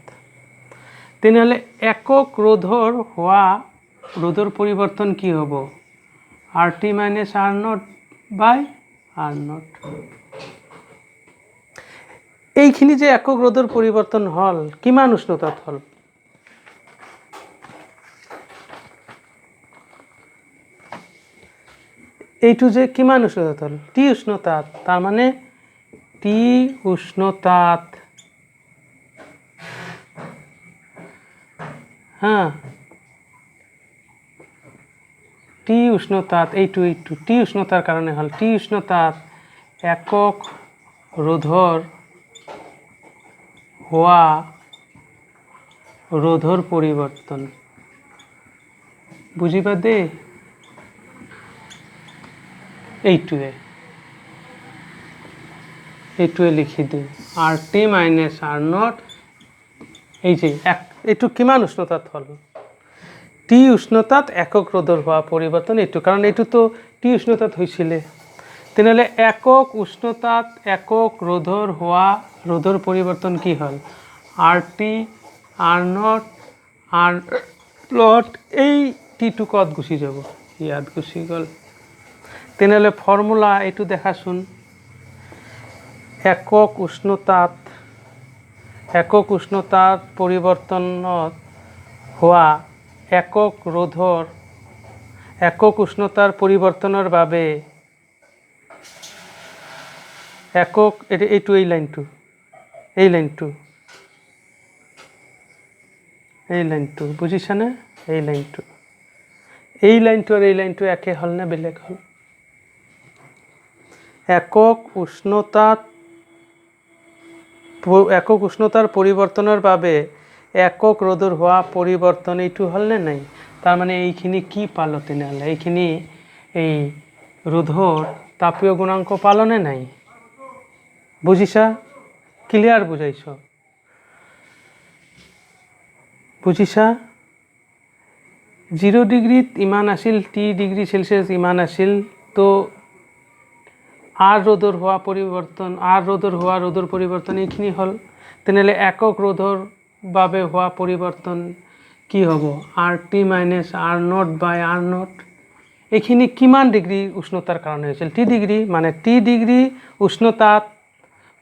তেনেহলে একক রোধর পরিবর্তন কি হব? RT মাইনাস R0 বাই R0। এইখিনি যে একক রোধর পরিবর্তন হল, কিমান উষ্ণতাত হল? এইটো যে কিমান উষ্ণতাত হল? T উষ্ণতাত। তার মানে T উষ্ণতাত T উষ্ণতাত এইটো T উষ্ণতার কারণে হল। T উষ্ণতাত একক রোধর পরিবর্তন বুঝিবা দে। এইটুয়ে লিখি দিই RT মাইনাস R0। এই যে এইটু কিমান উষ্ণতাত হল? T উষ্ণতাত একক রোধর হওয়া পরিবর্তন এইটু, কারণ এইটু তো T উষ্ণতাত হয়েছিলে। তেনেহলে একক উষ্ণতাত একক রোধর পরিবর্তন কি হল? RT R0 R0। এই টিটু কত গুছি যাব? ইয়াত গুছি গল। তেনেহলে ফর্মুলা এইটু দেখাচোন। একক উষ্ণতাত পরিবর্তনত হওয়া একক উষ্ণতার পরিবর্তনের বাবে এই লাইনটো বুঝিছা না? এই লাইনটো আর এই লাইনটো একে হল না বেলেগ হল? একক উষ্ণতার পরিবর্তনের বাবে একক রোধর হওয়া পরিবর্তন এইটু হল না নাই? তার মানে এইখিনি কি পালো? তেনেহলে এইখিনি এই রোধর তাপীয় গুণাঙ্ক পালনে নাই। বুঝিছা? ক্লিয়ার বুঝাইছ? বুঝিছা? 0 ডিগ্রিত ইমান আছিল, T ডিগ্রি সেলসিয়াস ইমান আছিল, তো আর ৰোধৰ হোৱা পৰিৱৰ্তন ৰ'দৰ পৰিৱৰ্তন এইখিনি হ'ল। তেনেহ'লে একক ৰ'ধৰ বাবে হোৱা পৰিৱৰ্তন কি হ'ব? RT minus R0/R0। এইখিনি কিমান ডিগ্ৰী উষ্ণতাৰ কাৰণে হৈছিল? T ডিগ্ৰী, মানে T ডিগ্ৰী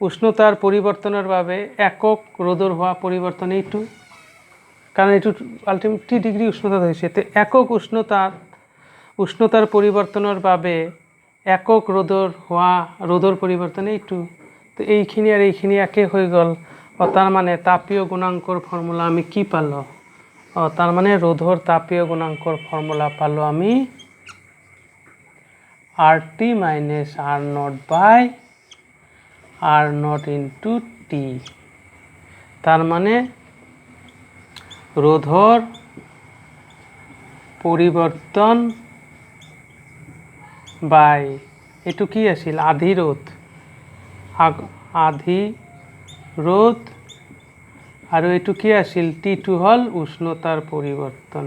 উষ্ণতাৰ পৰিৱৰ্তনৰ বাবে একক ৰ'ধৰ হোৱা পৰিৱৰ্তন এইটো, কাৰণ এইটো আল্টিমেট T ডিগ্ৰী উষ্ণতাত হৈছে। তো একক উষ্ণতাৰ পৰিৱৰ্তনৰ বাবে একক ৰ'ধৰ পৰিৱৰ্তন এইটো। তো এইখিনি আৰু এইখিনি একে হৈ গ'ল। তাৰ মানে তাপীয় গুণাংকৰ ফৰ্মুলা আমি কি পালোঁ? তাৰ মানে ৰ'ধৰ তাপীয় গুণাংকৰ ফৰ্মুলা পালোঁ আমি RT minus R0/R0 into T। তাৰ মানে ৰোধৰ পৰিৱৰ্তন বাই এইটো কি আছিল? আধি ৰোধ আৰু এইটো কি আছিল? T2 হ'ল উষ্ণতাৰ পৰিৱৰ্তন।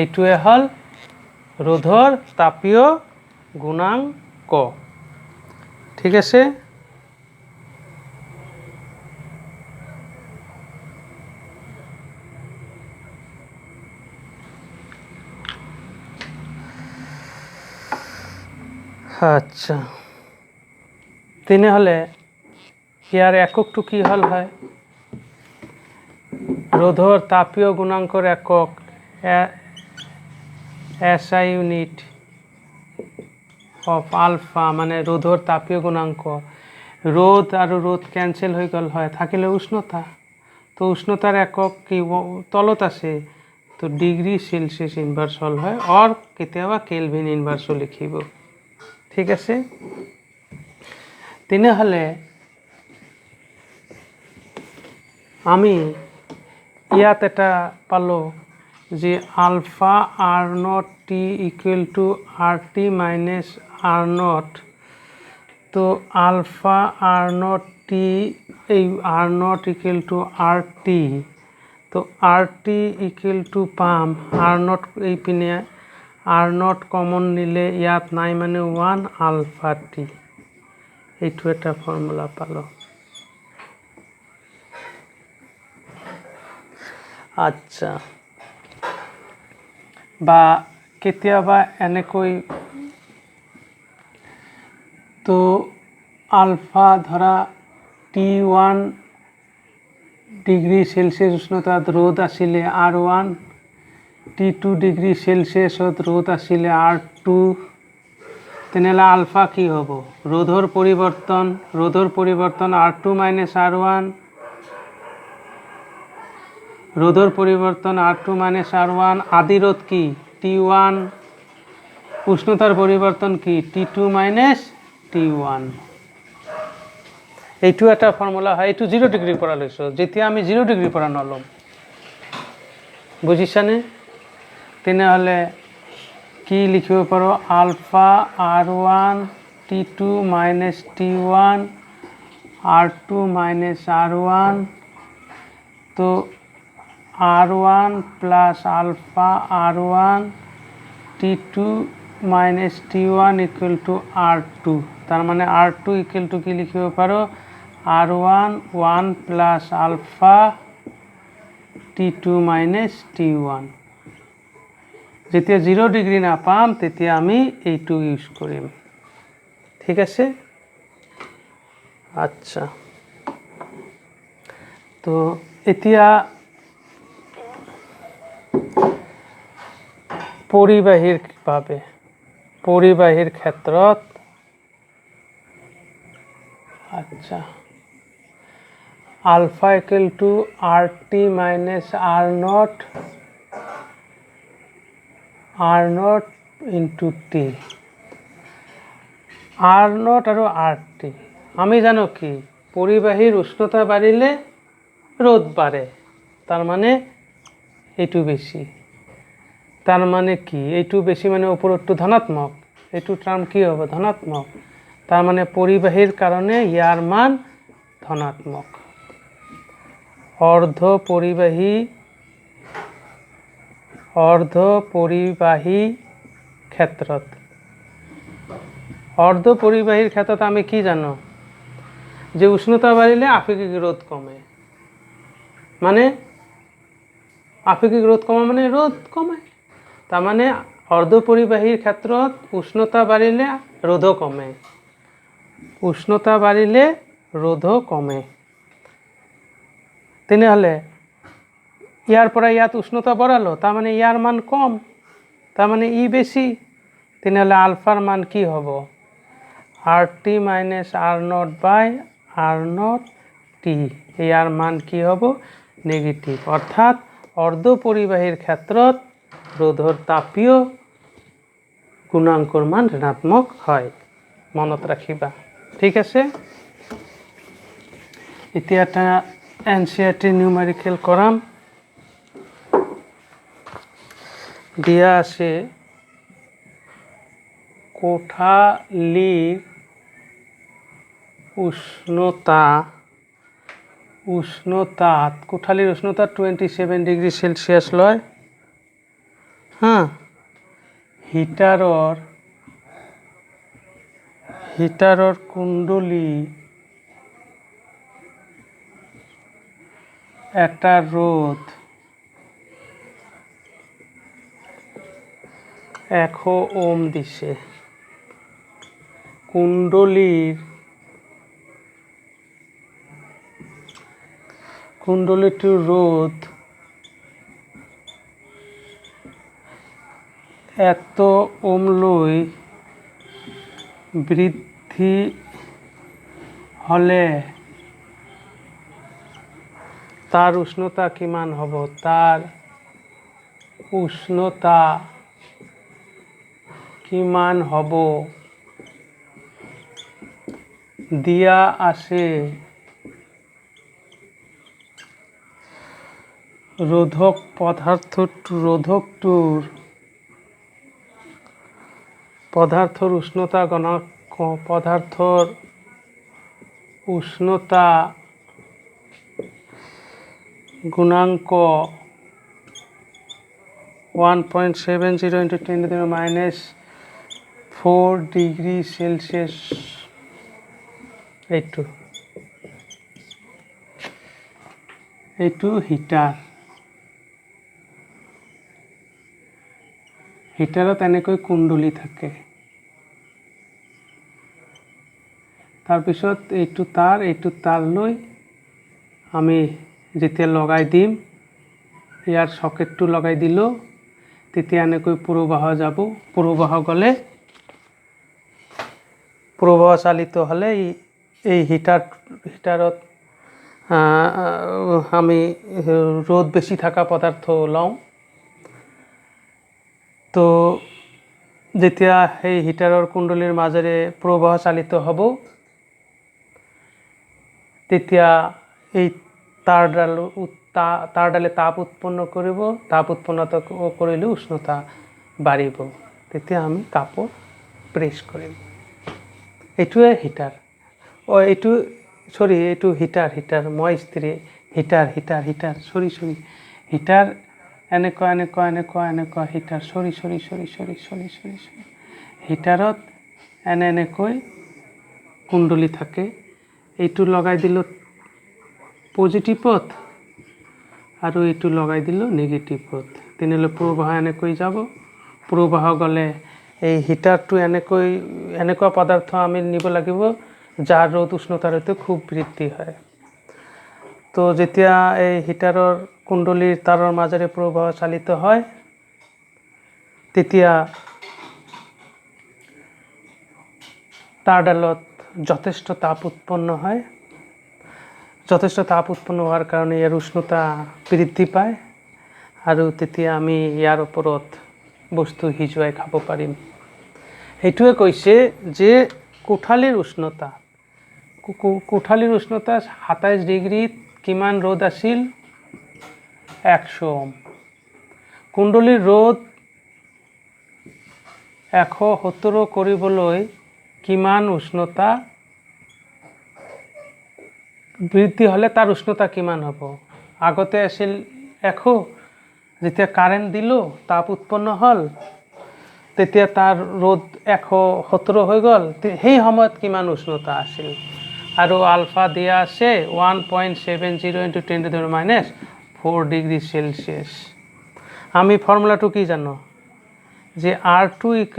এইটোৱে হ'ল ৰোধৰ তাপীয় গুণাঙ্ক। ঠিক আছে? আচ্ছা, তেনেহ'লে ইয়াৰ এককটো কি হ'ল হয়? ৰোধৰ তাপীয় গুণাঙ্কৰ একক SI ইউনিট অফ আলফা, মানে ৰোধৰ তাপীয় গুণাঙ্ক। ৰোধ আৰু ৰোধ কেঞ্চেল হৈ গ'ল হয়, থাকিলে উষ্ণতা। তো উষ্ণতাৰ একক কি তলত আছে? তো ডিগ্ৰী সেলসিয়াছ ইনভাৰ্স হ'ল হয়, অৰ কেতিয়াবা কেলভিন ইনভাৰ্সও লিখিব। ঠিক আছে? তেনেহ'লে আমি ইয়াত এটা পালোঁ যে alpha R0T equal to RT minus R0। তো আলফা R0T, এই R0 ইকুৱেল টু RT। তো RT ইকুৱেল টু পাম R0, এইপিনে R0 কমন নিলে ইয়াত নাই, মানে 1 আলফা T। এইটো এটা ফৰ্মুলা পালোঁ। আচ্ছা, বা কেতিয়াবা এনেকৈ, তো আলফা ধৰা T1 ডিগ্ৰী সেলসিয়াছ উষ্ণতাত ৰোধ আছিলে R1, T2 ডিগ্ৰী সেলসিয়াছত ৰোধ আছিলে R2। তেনেহ'লে আলফা কি হ'ব? ৰোধৰ পৰিৱৰ্তন R2 মাইনাছ R1, ৰোধৰ পৰিৱৰ্তন R2 মাইনাছ R1। আদি ৰোধ কি? T1। উষ্ণতাৰ পৰিৱৰ্তন কি? T2 minus T1। এইটো এটা ফৰ্মুলা হয়। এইটো 0 ডিগ্ৰীৰ পৰা লৈছোঁ, যেতিয়া আমি 0 ডিগ্ৰীৰ পৰা নল'ম। বুজিছানে? তেনেহ'লে কি লিখিব পাৰোঁ? Alpha R1 T2 minus T1 R2 minus R1। তো R1 plus alpha R1 T2 minus T1 equal to R2। তার মানে R2 ইকুয়াল টু কি লিখিব পারো? R1 1 plus ULFA T2 minus T1। যেতিয়া 0 ডিগ্রি না পাম তেতিয়া আমি এইটো ইউজ কৰিম। ঠিক আছে? আচ্ছা, তো এতিয়া পৰিবাহীৰ ক্ষেত্ৰত আচ্ছা alpha equal to RT minus R0 into T। R0 আৰু RT আমি জানো কি পৰিবাহীৰ উষ্ণতা বাঢ়িলে রোধ বাড়ে, তার মানে এইটো বেশি। তার মানে কি এইটো বেশি মানে উপরটো ধনাত্মক, এইটো টার্ম কি হবে? ধনাত্মক। তার মানে পরিবাহীর কারণে ইয়ার মান ধনাত্মক। অর্ধ পরিবাহী অৰ্ধপৰিবাহী ক্ষেত্ৰত অৰ্ধপৰিবাহীৰ ক্ষেত্ৰত আমি কি জানো যে উষ্ণতা বাঢ়িলে আপেক্ষিক রোধ কমে মানে আপেক্ষিক রোধ কমা মানে রোধ কমে তার মানে অর্ধপরিবাহীর ক্ষেত্ৰত উষ্ণতা বাঢ়িলে ৰোধও কমে উষ্ণতা বাঢ়িলে ৰোধও কমে তেনেহলে ইয়াৰ পৰা ইয়াত উষ্ণতা বঢ়ালো তাৰ মানে ইয়াৰ মান কম তার মানে ই বেশি তেনেহলে আলফার মান কি হ'ব RT মাইনাস R0 বাই R0 টি ইয়ার মান কি হ'ব নেগেটিভ অর্থাৎ অর্ধপরিবাহীর ক্ষেত্ৰত ৰোধৰ তাপীয় গুণাঙ্কৰ মান ঋণাত্মক হয় মনত ৰাখিবা ঠিক আছে এতিয়া এটা এনচিইআৰটি নিউমেৰিকেল কৰাম দিয়া আছে কোঠালিৰ কোঠালিৰ উষ্ণতা 27 ডিগ্ৰী সেলসিয়াছ লয় হ্যাঁ হিটাৰৰ কুণ্ডলী একটা ৰোধ 100 ওম দিছে কুণ্ডলীটোৰ রোধ এত ওম লৈ বৃদ্ধি হলে তার উষ্ণতা কিমান হ'ব তার উষ্ণতা কিমান হ'ব দিয়া আছে পদাৰ্থৰ উষ্ণতা গুণাঙ্ক 1.70 into 10 to the minus 4 degree Celsius এইটো হিটাৰত এনেকৈ কুণ্ডলী থাকে তাৰপিছত এইটো তাৰ লৈ আমি যেতিয়া লগাই দিম ইয়াৰ সকেটটো লগাই দিলো তেতিয়া এনেকৈ প্ৰবাহ যাব প্ৰবাহ গলে প্ৰবাহ চালিত হলে এই হিটাৰত আমি ৰোধ বেশি থাকা পদাৰ্থ লওঁ তো যেতিয়া এই হিটাৰৰ কুণ্ডলীৰ মাজেৰে প্ৰবাহ চালিত হ'ব তেতিয়া এই তাৰডালে তাপ উৎপন্ন কৰিব তাপ উৎপন্ন কৰিলে উষ্ণতা বাঢ়িব তেতিয়া আমি কাপড় প্ৰেছ কৰিম এইটোৱে হিটাৰ এইটো হিটাৰ মই স্ত্ৰী হিটাৰ হিটাৰ এনেকুৱা হিটাৰ হিটাৰত এনেকৈ কুণ্ডলী থাকে এইটো লগাই দিলো পজিটিভত আৰু এইটো লগাই দিলো নেগেটিভত তেনেহলে প্ৰবাহ এনেকৈ যাব প্ৰবাহ গলে এই হিটাৰটো এনেকুৱা পদাৰ্থ আমি নিব লাগিব যাৰ ৰোধ উষ্ণতাৰ সৈতে খুব বৃদ্ধি হয় তো যেতিয়া এই হিটাৰৰ কুণ্ডলীৰ তাৰৰ মাজেৰে প্ৰবাহ চালিত হয় তেতিয়া তাৰডালত যথেষ্ট তাপ উৎপন্ন হয় যথেষ্ট তাপ উৎপন্ন হোৱাৰ কাৰণে ইয়াৰ উষ্ণতা বৃদ্ধি পায় আৰু তেতিয়া আমি ইয়াৰ ওপৰত বস্তু সিজুৱাই খাব পাৰিম এইটোৱে কৈছে যে কোঠালিৰ উষ্ণতা 27 ডিগ্ৰীত কিমান ৰোধ আছিল 100 ওম কুণ্ডলীৰ ৰোধ 170 কৰিবলৈ কিমান উষ্ণতা বৃদ্ধি হলে তাৰ উষ্ণতা কিমান হ'ব আগতে আছিল 100 যেতিয়া কাৰেণ্ট দিলোঁ তাপ উৎপন্ন হ'ল তেতিয়া তাৰ ৰ'দ 117 হৈ গ'ল সেই সময়ত কিমান উষ্ণতা আছিল আৰু আলফা দিয়া আছে 1.70 × 10⁻⁴ ডিগ্ৰী সেলসিয়াস আমি ফর্মুলাটো কি জানো যে R2 =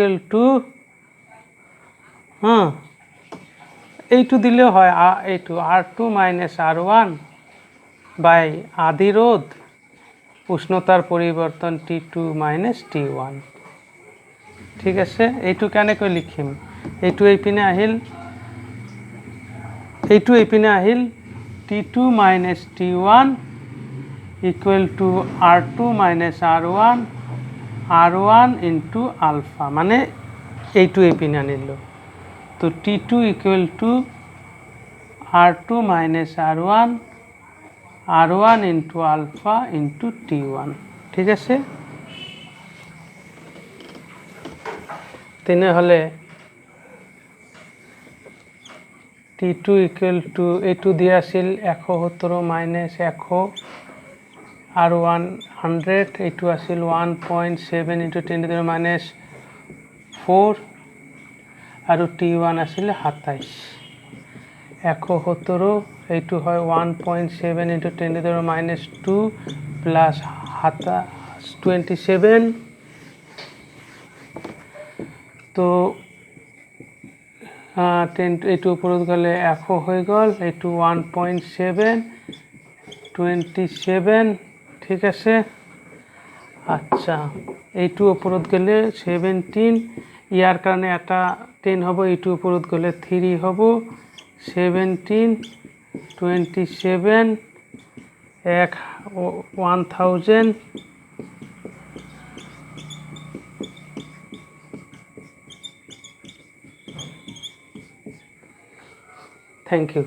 এইটো দিলেও হয় এইটো R2 - R1 বাই আদি রোধ উষ্ণতার পরিবর্তন T2 - T1 ঠিক আছে এইটো কেনেকৈ লিখিম এইটো এইপিনে আহিল T2 - T1 = R2 - R1 R1 × ULFA মানে এইটো এইপিনে আনিলো তো T2 = R2 - R1 R1 × ULFA × T1 ঠিক আছে তেনেহলে T2 = এইটো দিয়া আছিল 117 - 100 আৰু 100 এইটো আছিল 1.7 × 10⁻⁴ আৰু T1 আছিল 27 117 এইটো হয় 1.7 × 10⁻² প্লাস 27 তো এইটো ওপৰত গ'লে 100 হৈ গ'ল এইটো 1.7 27 ঠিক আছে আচ্ছা এইটো ওপৰত গ'লে 17 ইয়াৰ কাৰণে এটা 10 হ'ব এইটো ওপৰত গ'লে 3 হ'ব 17 27 1000 Thank you.